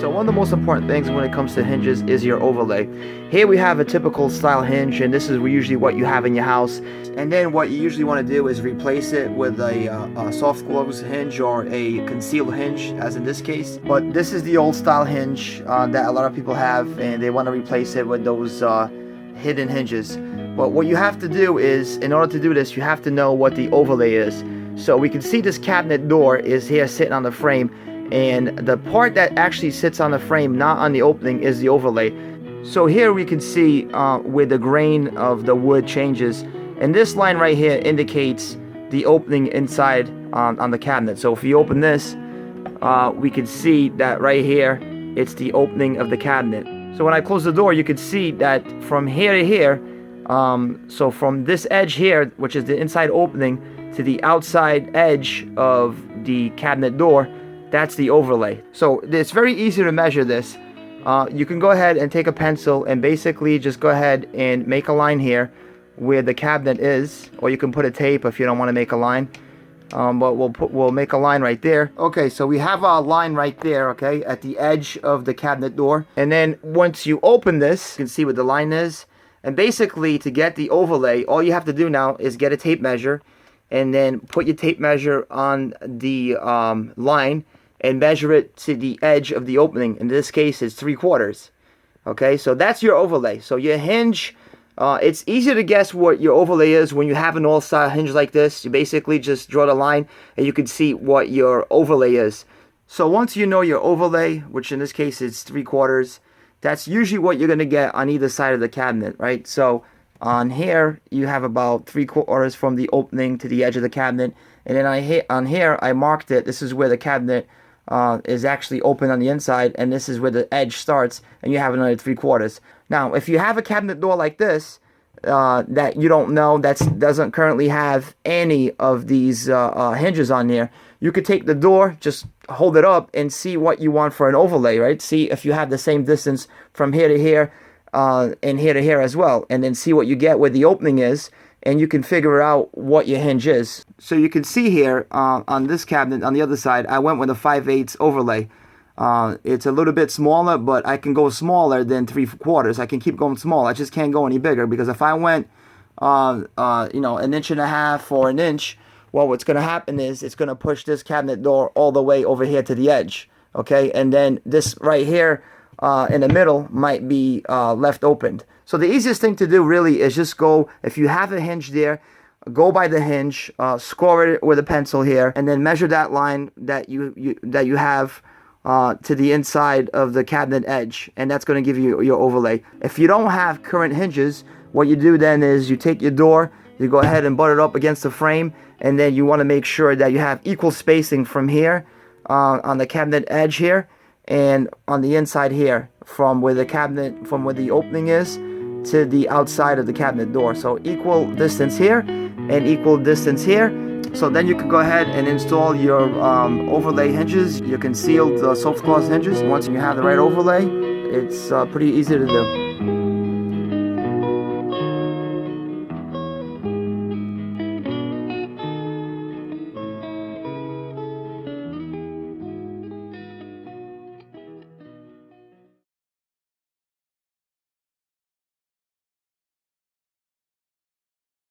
So one of the most important things when it comes to hinges is your overlay. Here we have a typical style hinge, and this is usually what you have in your house. And then what you usually want to do is replace it with a soft close hinge or a concealed hinge, as in this case. But this is the old style hinge that a lot of people have, and they want to replace it with those hidden hinges. But what you have to do is, in order to do this, you have to know what the overlay is. So we can see this cabinet door is here sitting on the frame, and the part that actually sits on the frame, not on the opening, is the overlay. So here we can see where the grain of the wood changes, and this line right here indicates the opening inside on the cabinet. So if you open this, we can see that right here, it's the opening of the cabinet. So when I close the door, you can see that from here to here, so from this edge here, which is the inside opening, to the outside edge of the cabinet door, that's the overlay. So it's very easy to measure this. You can go ahead and take a pencil and basically just go ahead and make a line here where the cabinet is, or you can put a tape if you don't want to make a line. But we'll make a line right there. Okay, so we have our line right there, okay, at the edge of the cabinet door. And then once you open this, you can see what the line is. And basically, to get the overlay, all you have to do now is get a tape measure, and then put your tape measure on the line and measure it to the edge of the opening. In this case, it's 3/4. Okay, so that's your overlay. So your hinge, it's easier to guess what your overlay is when you have an all-style hinge like this. You basically just draw the line and you can see what your overlay is. So once you know your overlay, which in this case is 3/4, that's usually what you're going to get on either side of the cabinet, right? So on here, you have about 3/4 from the opening to the edge of the cabinet. And then on here, I marked it. This is where the cabinet is actually open on the inside, and this is where the edge starts, and you have another 3/4. Now, if you have a cabinet door like this, that you don't know, that doesn't currently have any of these hinges on there, you could take the door, just hold it up, and see what you want for an overlay, right? See if you have the same distance from here to here, and here to here as well, and then see what you get where the opening is, and you can figure out what your hinge is. So you can see here on this cabinet on the other side, I went with a 5/8 overlay. It's a little bit smaller, but I can go smaller than 3/4. I can keep going small. I just can't go any bigger, because if I went you know, 1.5 inches or an inch, well, what's going to happen is it's going to push this cabinet door all the way over here to the edge, okay? And then this right here in the middle might be left opened. So the easiest thing to do really is just go, if you have a hinge there, go by the hinge, score it with a pencil here, and then measure that line that you have to the inside of the cabinet edge, and that's going to give you your overlay. If you don't have current hinges, what you do then is you take your door, you go ahead and butt it up against the frame, and then you want to make sure that you have equal spacing from here on the cabinet edge here, and on the inside here, from where the opening is to the outside of the cabinet door. So equal distance here and equal distance here. So then you can go ahead and install your overlay hinges, your concealed soft close hinges. Once you have the right overlay, it's pretty easy to do.